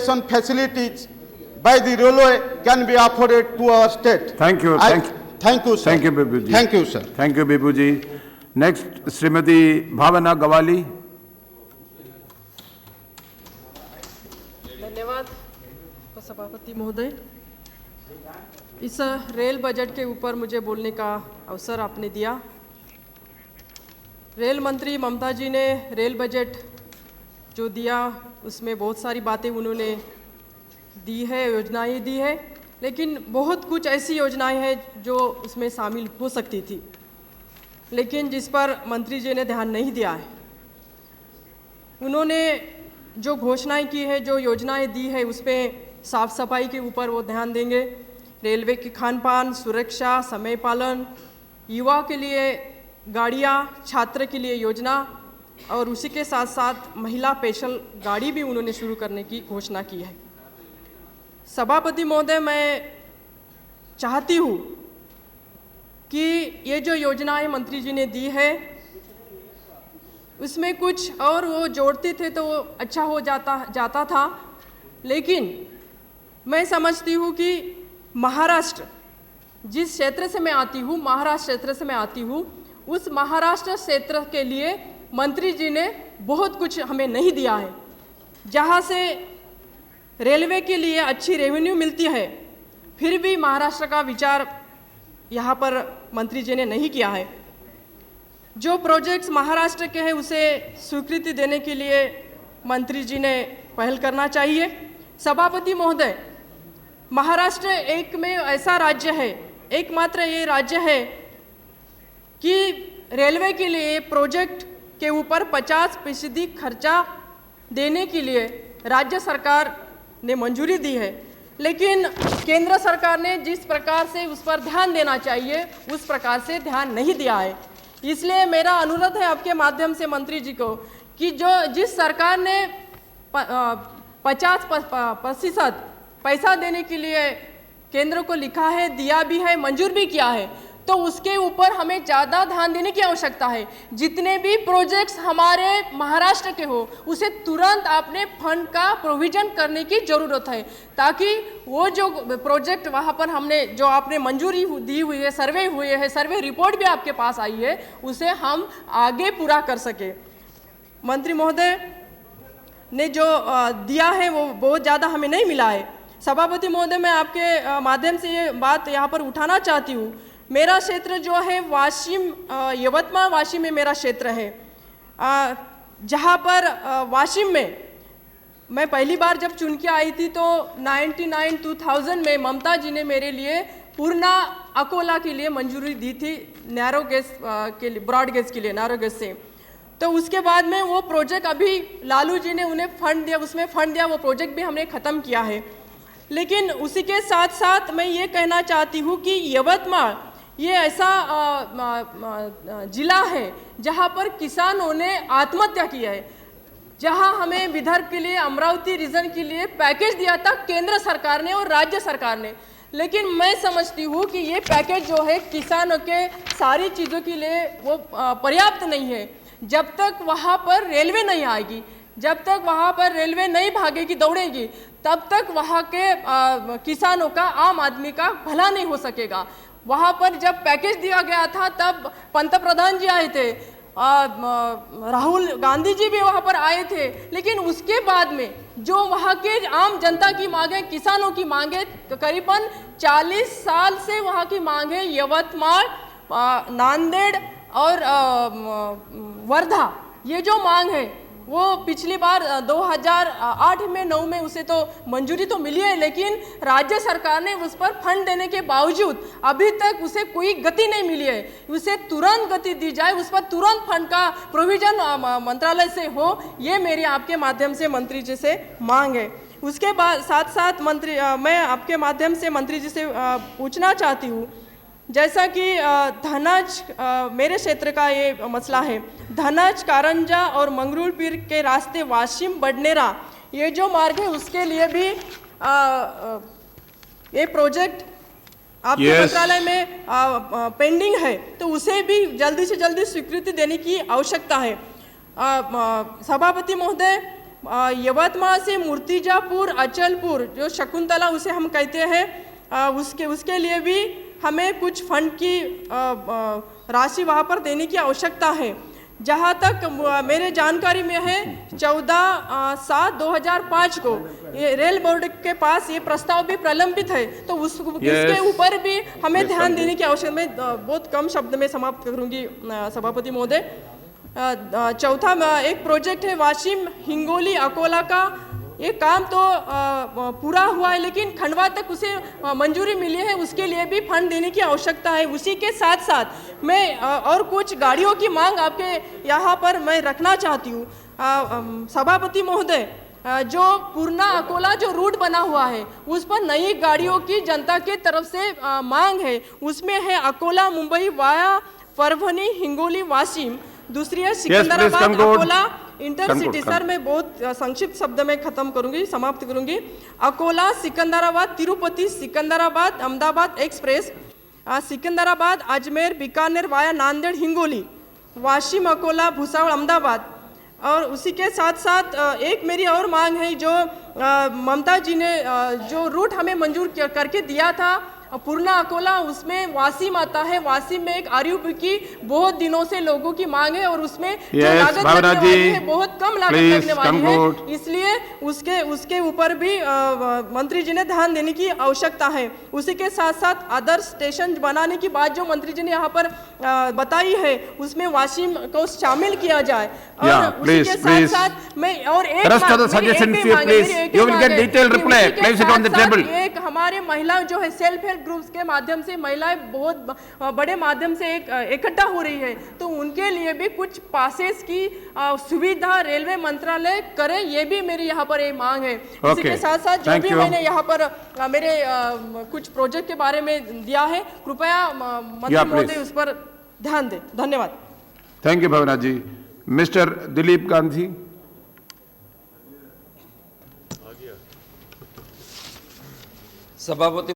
transportation facilities by the railway can be afforded to our state. Thank you. Thank you, sir. Thank you, Bipuji. Thank you, sir. Thank you, Bipuji. Next, Srimati Bhavana Gawali. धन्यवाद सभापति महोदय। इस rail budget के ऊपर मुझे बोलने का अवसर आपने दिया। रेल मंत्री ममता जी ने रेल बजट जो दिया उसमें बहुत सारी बातें उन्होंने दी है, योजनाएं दी है, लेकिन बहुत कुछ ऐसी योजनाएं हैं जो उसमें शामिल हो सकती थी, लेकिन जिस पर मंत्री जी ने ध्यान नहीं दिया है। उन्होंने जो घोषणाएं की है, जो योजनाएं दी है, उसमें साफ सफाई के ऊपर वो ध्यान देंगे, रेलवे की खान पान, सुरक्षा, समय पालन, युवा के लिए गाड़ियाँ, छात्र के लिए योजना और उसी के साथ साथ महिला स्पेशल गाड़ी भी उन्होंने शुरू करने की घोषणा की है। सभापति महोदय, मैं चाहती हूँ कि ये जो योजनाएं मंत्री जी ने दी है उसमें कुछ और वो जोड़ते थे तो वो अच्छा हो जाता था, लेकिन मैं समझती हूँ कि महाराष्ट्र, जिस क्षेत्र से मैं आती हूँ, महाराष्ट्र क्षेत्र से मैं आती हूँ, उस महाराष्ट्र क्षेत्र के लिए मंत्री जी ने बहुत कुछ हमें नहीं दिया है। जहाँ से रेलवे के लिए अच्छी रेवेन्यू मिलती है, फिर भी महाराष्ट्र का विचार यहाँ पर मंत्री जी ने नहीं किया है। जो प्रोजेक्ट्स महाराष्ट्र के हैं उसे स्वीकृति देने के लिए मंत्री जी ने पहल करना चाहिए। सभापति महोदय, महाराष्ट्र एक में ऐसा राज्य है, एकमात्र ये राज्य है कि रेलवे के लिए प्रोजेक्ट के ऊपर 50% खर्चा देने के लिए राज्य सरकार ने मंजूरी दी है, लेकिन केंद्र सरकार ने जिस प्रकार से उस पर ध्यान देना चाहिए उस प्रकार से ध्यान नहीं दिया है। इसलिए मेरा अनुरोध है आपके माध्यम से मंत्री जी को कि जिस सरकार ने 50% पैसा देने के लिए केंद्र को लिखा है, दिया भी है, मंजूर भी किया है, तो उसके ऊपर हमें ज़्यादा ध्यान देने की आवश्यकता है। जितने भी प्रोजेक्ट्स हमारे महाराष्ट्र के हो उसे तुरंत आपने फंड का प्रोविजन करने की ज़रूरत है, ताकि वो जो प्रोजेक्ट वहाँ पर हमने जो आपने मंजूरी दी हुई है, सर्वे हुए हैं, सर्वे रिपोर्ट भी आपके पास आई है, उसे हम आगे पूरा कर सके। मंत्री महोदय ने जो दिया है वो बहुत ज़्यादा हमें नहीं मिला है। सभापति महोदय, मैं आपके माध्यम से ये बात यहाँ पर उठाना चाहती हूँ। मेरा क्षेत्र जो है वाशिम, यवतमाळ वाशिम में मेरा क्षेत्र है, जहाँ पर वाशिम में मैं पहली बार जब चुन के आई थी तो 2000 में ममता जी ने मेरे लिए पूर्णा अकोला के लिए मंजूरी दी थी, नैरो गेज के लिए, ब्रॉड गेज के लिए, नैरो गेज से। तो उसके बाद में वो प्रोजेक्ट अभी लालू जी ने उन्हें फंड दिया, उसमें फंड दिया, वो प्रोजेक्ट भी हमने ख़त्म किया है। लेकिन उसी के साथ साथ मैं ये कहना चाहती हूँ कि यवतमाळ ये ऐसा जिला है जहाँ पर किसानों ने आत्महत्या की है, जहाँ हमें विदर्भ के लिए, अमरावती रीजन के लिए पैकेज दिया था केंद्र सरकार ने और राज्य सरकार ने, लेकिन मैं समझती हूँ कि ये पैकेज जो है किसानों के सारी चीज़ों के लिए वो पर्याप्त नहीं है। जब तक वहाँ पर रेलवे नहीं आएगी, जब तक वहाँ पर रेलवे नहीं भागेगी, दौड़ेगी, तब तक वहाँ के किसानों का, आम आदमी का भला नहीं हो सकेगा। वहाँ पर जब पैकेज दिया गया था तब पंतप्रधान जी आए थे, राहुल गांधी जी भी वहाँ पर आए थे, लेकिन उसके बाद में जो वहाँ के आम जनता की मांगे, किसानों की मांगे, करीबन 40 साल से वहाँ की मांगे, यवतमाळ, नांदेड़ और वर्धा, ये जो मांग है वो पिछली बार 2008 में 9 में उसे तो मंजूरी तो मिली है, लेकिन राज्य सरकार ने उस पर फंड देने के बावजूद अभी तक उसे कोई गति नहीं मिली है। उसे तुरंत गति दी जाए, उस पर तुरंत फंड का प्रोविजन मंत्रालय से हो, ये मेरी आपके माध्यम से मंत्री जी से मांग है। उसके बाद साथ साथ मैं आपके माध्यम से मंत्री जी से पूछना चाहती हूँ, जैसा कि धनज, मेरे क्षेत्र का ये मसला है, धनज, कारंजा और मंगरूलपीर के रास्ते वाशिम बडनेरा ये जो मार्ग है उसके लिए भी ये प्रोजेक्ट आपके मंत्रालय में पेंडिंग है, तो उसे भी जल्दी से जल्दी स्वीकृति देने की आवश्यकता है। सभापति महोदय, यवतमाल से मूर्तिजापुर अचलपुर जो शकुंतला उसे हम कहते हैं, उसके लिए भी हमें कुछ फंड की राशि वहाँ पर देने की आवश्यकता है। जहाँ तक मेरे जानकारी में है 14/7/2005 को ये रेल बोर्ड के पास ये प्रस्ताव भी प्रलंबित है, तो इसके ऊपर भी हमें ध्यान देने की आवश्यकता। मैं बहुत कम शब्द में समाप्त करूंगी सभापति महोदय। चौथा एक प्रोजेक्ट है वाशिम हिंगोली अकोला का, ये काम तो पूरा हुआ है लेकिन खंडवा तक उसे मंजूरी मिली है, उसके लिए भी फंड देने की आवश्यकता है। उसी के साथ साथ मैं और कुछ गाड़ियों की मांग आपके यहाँ पर मैं रखना चाहती हूँ सभापति महोदय। जो पूर्णा अकोला जो रूट बना हुआ है उस पर नई गाड़ियों की जनता के तरफ से मांग है। उसमें है अकोला मुंबई वाया परभनी हिंगोली वाशिम, दूसरी है सिकंदराबाद अकोला इंटरसिटी। सर मैं बहुत संक्षिप्त शब्द में खत्म करूंगी, समाप्त करूंगी। Akola Secunderabad Tirupati Secunderabad Ahmedabad express, Secunderabad Ajmer Bikaner via Nanded Hingoli, Washim Akola Bhusawal Ahmedabad. और उसी के साथ साथ एक मेरी और मांग है, जो ममता जी ने जो रूट हमें मंजूर करके दिया था पूर्णा अकोला, उसमें वासिम आता है। वासिम में एक आरयूपी की बहुत दिनों से लोगों की मांग है और उसमें जो लागत लगने वाली है बहुत कम लागत लगने वाली है, इसलिए उसके ऊपर भी मंत्री जी ने ध्यान देने की आवश्यकता है। उसी के साथ साथ अदर स्टेशन बनाने की बात जो मंत्री जी ने यहाँ पर बताई है उसमें वाशिम को शामिल किया जाए। और उसी के साथ साथ मैं और एक हमारे महिला जो है सेल्फ हेल्प ग्रुप्स के माध्यम से महिलाएं बहुत बड़े माध्यम से इकट्ठा हो रही है, तो उनके लिए भी कुछ पासेस की सुविधा रेलवे मंत्रालय करे, ये भी मेरी यहाँ पर एक मांग है। इसी के साथ साथ जो भी मैंने यहाँ पर मेरे कुछ प्रोजेक्ट के बारे में दिया है, कृपया मंत्री महोदय उस पर ध्यान दें। धन्यवाद। Thank you Bhavna ji. Mister Dilip Gandhi. सभापति